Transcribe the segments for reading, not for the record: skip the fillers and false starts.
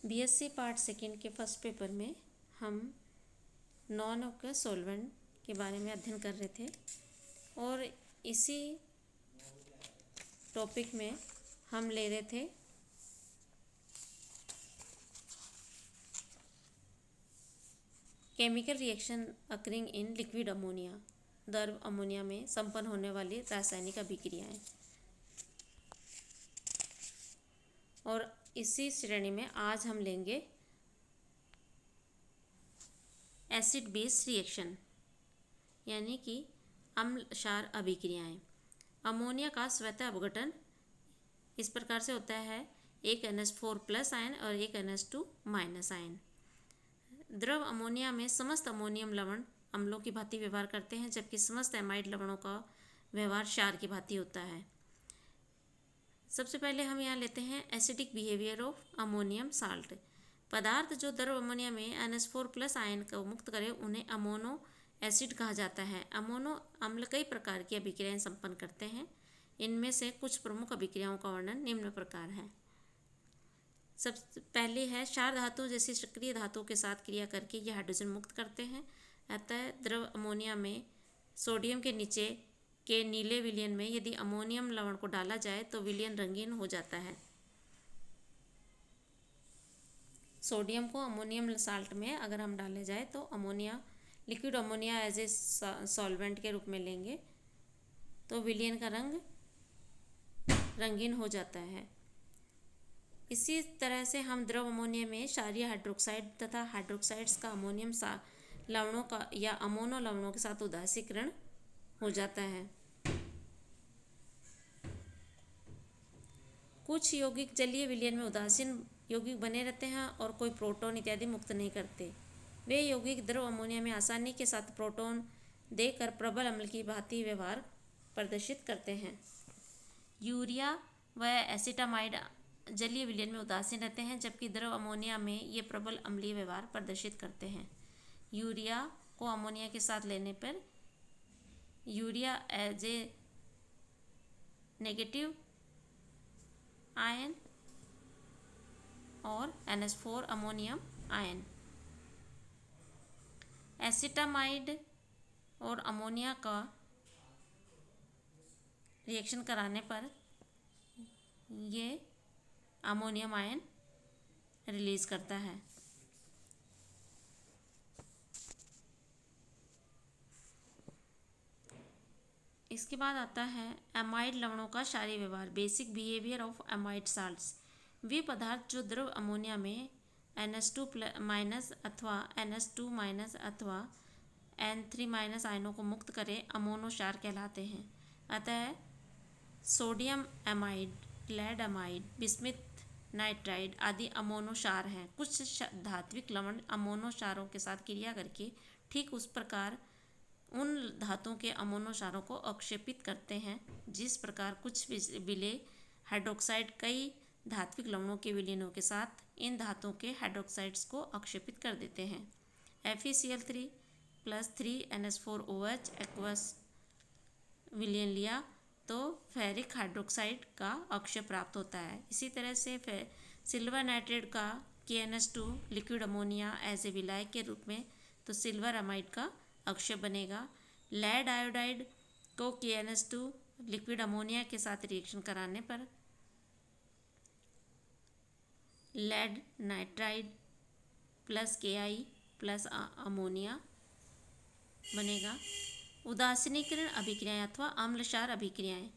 BSc part second के first paper में हम नॉन एक्वस सॉल्वेंट के बारे में अध्ययन कर रहे थे और इसी टॉपिक में हम ले रहे थे chemical reaction occurring in liquid ammonia, द्रव अमोनिया में संपन्न होने वाली रासायनिक अभिक्रियाएं। और इसी श्रेणी में आज हम लेंगे एसिड बेस रिएक्शन यानी कि अम्ल क्षार अभिक्रियाएं। अमोनिया का स्वतः अपघटन इस प्रकार से होता है, एक NH4+ आयन और एक NH2- आयन। द्रव अमोनिया में समस्त अमोनियम लवण अम्लों की भांति व्यवहार करते हैं, जबकि समस्त एमाइड लवणों का व्यवहार क्षार की भांति होता है। सबसे पहले हम यहाँ लेते हैं acidic behaviour of ammonium salt. पदार्थ जो द्रव अमोनिया में NH4+ आयन को मुक्त करे उन्हें अमोनो एसिड कहा जाता है। अमोनो अम्ल कई प्रकार की अभिक्रियाएं संपन्न करते हैं। इनमें से कुछ प्रमुख अभिक्रियाओं का वर्णन निम्न प्रकार है। सबसे पहले है क्षार धातु जैसी सक्रिय धातुओं के साथ क्रिया करके ये हाइड्रोजन मुक्त करते हैं। अतः द्रव अमोनिया में सोडियम के नीचे के नीले विलयन में यदि अमोनियम लवण को डाला जाए तो विलयन रंगीन हो जाता है। सोडियम को अमोनियम साल्ट में अगर हम डाले जाए तो ammonia liquid ammonia as a solvent के रूप में लेंगे तो विलयन का रंग रंगीन हो जाता है। इसी तरह से हम द्रव अमोनिया में क्षारीय हाइड्रोक्साइड तथा हाइड्रोक्साइड्स का अमोनियम लवणों का या अमोनो लवणों के साथ उदासीकरण हो जाता है। कुछ यौगिक जलीय विलयन में उदासीन यौगिक बने रहते हैं और कोई प्रोटॉन इत्यादि मुक्त नहीं करते। वे यौगिक द्रव अमोनिया में आसानी के साथ प्रोटॉन देकर प्रबल अम्ल की भांति व्यवहार प्रदर्शित करते हैं। यूरिया व एसिटामाइड जलीय विलयन में उदासीन रहते हैं, जबकि द्रव अमोनिया में ये प्रबल अम्लीय व्यवहार प्रदर्शित करते हैं। यूरिया को अमोनिया के साथ लेने पर urea as a negative ion और NH4 अमोनियम आयन। एसिटामाइड और अमोनिया का रिएक्शन कराने पर ये अमोनियम आयन रिलीज करता है। इसके बाद आता है एमाइड लवणों का क्षारीय व्यवहार, basic behaviour of amide salts. वे पदार्थ जो द्रव अमोनिया में NH2- अथवा NH2- अथवा N3- आयनों को मुक्त करें अमोनो क्षार कहलाते हैं। अतः sodium amide, lead amide, bismuth nitride आदि अमोनो क्षार हैं। कुछ धात्विक लवण अमोनो क्षारों के साथ क्रिया करके ठीक उस प्रकार उन धातुओं के अमोनो क्षारों को अक्षेपित करते हैं जिस प्रकार कुछ विलेय हाइड्रोक्साइड कई धात्विक लवणों के विलयनों के साथ इन धातुओं के हाइड्रोक्साइड्स को अक्षेपित कर देते हैं। FeCl3+ 3NH4OH एक्वस विलयन लिया तो फेरिक हाइड्रोक्साइड का अक्षय प्राप्त होता है। इसी तरह से सिल्वर नाइट्रेट का KNH2 लिक्विड अमोनिया एज ए विलायक के रूप में तो सिल्वर अमाइड का अक्षय बनेगा। लेड आयोडाइड को KNH2 लिक्विड अमोनिया के साथ रिएक्शन कराने पर lead nitride plus Ki plus ammonia बनेगा। उदासीनीकरण अभिक्रियाएं अथवा अम्ल क्षार अभिक्रियाएं।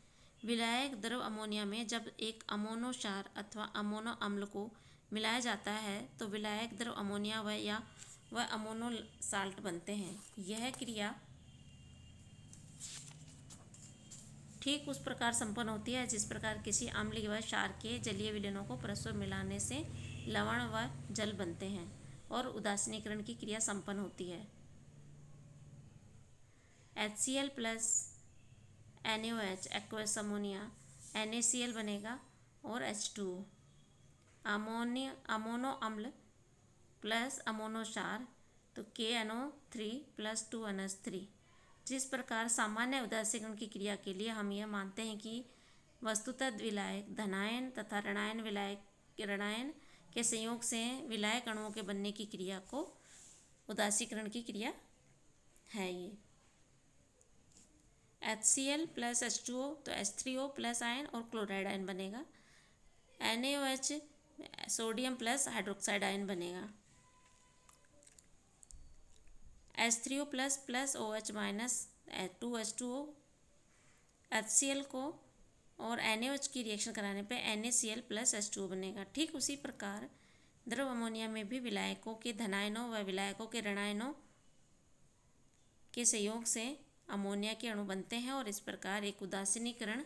विलायक द्रव अमोनिया में जब एक अमोनो क्षार अथवा अमोनो अम्ल को मिलाया जाता है तो विलायक द्रव अमोनिया व अमोनो साल्ट बनते हैं। यह क्रिया ठीक उस प्रकार संपन्न होती है जिस प्रकार किसी अम्ल व क्षार के जलीय विलयनों को परस्पर मिलाने से लवण व जल बनते हैं और उदासीनीकरण की क्रिया संपन्न होती है। HCl+ NaOH aqueous ammonia NaCl बनेगा और H2O। अमोनो अम्ल प्लस अमोनो क्षार तो KNO3+ 2NH3। जिस प्रकार सामान्य उदासीकरण की क्रिया के लिए हम यह मानते हैं कि वस्तुतः विलायक धनायन तथा ऋणायन विलायक ऋणायन के संयोग से विलायक अणुओं के बनने की क्रिया को उदासीकरण की क्रिया है ये। HCl प्लस H2O तो H3O प्लस आयन और क्लोराइड आयन बनेगा। NaOH sodium plus hydroxide ion बनेगा। H3O plus plus OH minus 2H2O। HCl को और NaOH की रिएक्शन कराने पे NaCl प्लस H2O बनेगा। ठीक उसी प्रकार द्रव अमोनिया में भी विलायकों के धनायनों व विलायकों के ऋणायनों के संयोग से अमोनिया के अणु बनते हैं और इस प्रकार एक उदासीनीकरण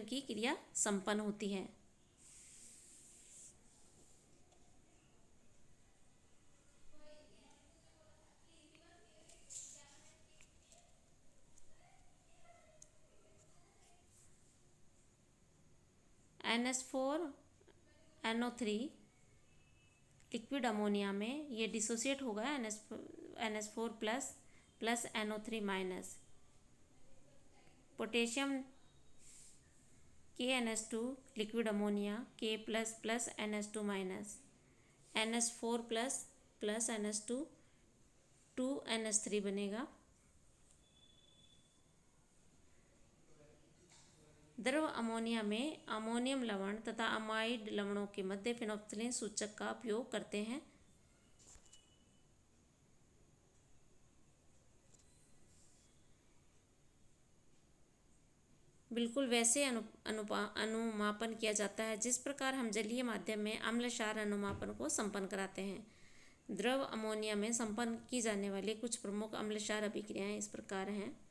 की क्रिया संपन्न होती है। NH4NO3 लिक्विड अमोनिया में ये डिसोसिएट होगा NH4 plus plus NO3 minus. Potassium KNH2 liquid ammonia K plus plus NH2 minus. NH4 plus plus NH2 2NH3 बनेगा। द्रव अमोनिया में अमोनियम लवण तथा अमाइड लवणों के मध्य फेनोल्फ्थालीन सूचक का उपयोग करते हैं। बिल्कुल वैसे अनुमापन किया जाता है जिस प्रकार हम जलीय माध्यम में अम्ल क्षार अनुमापन को संपन्न कराते हैं। द्रव अमोनिया में संपन्न की जाने वाली कुछ प्रमुख अम्ल क्षार अभिक्रियाएं इस प्रकार हैं।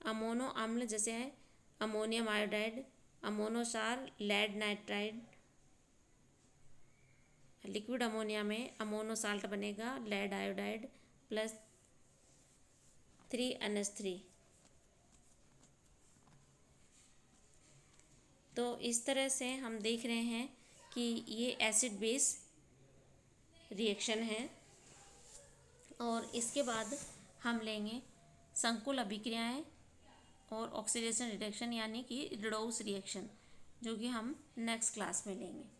अमोनो अम्ल जैसे है अमोनियम आयोडाइड, अमोनो क्षार लेड नाइट्राइड। लिक्विड अमोनिया में अमोनो साल्ट बनेगा लेड आयोडाइड प्लस 3NH3। तो इस तरह से हम देख रहे हैं कि ये एसिड बेस रिएक्शन है। और इसके बाद हम लेंगे संकुल अभिक्रियाएं और ऑक्सीडेशन रिडक्शन यानी कि रिडोक्स रिएक्शन, जो कि हम नेक्स्ट क्लास में लेंगे।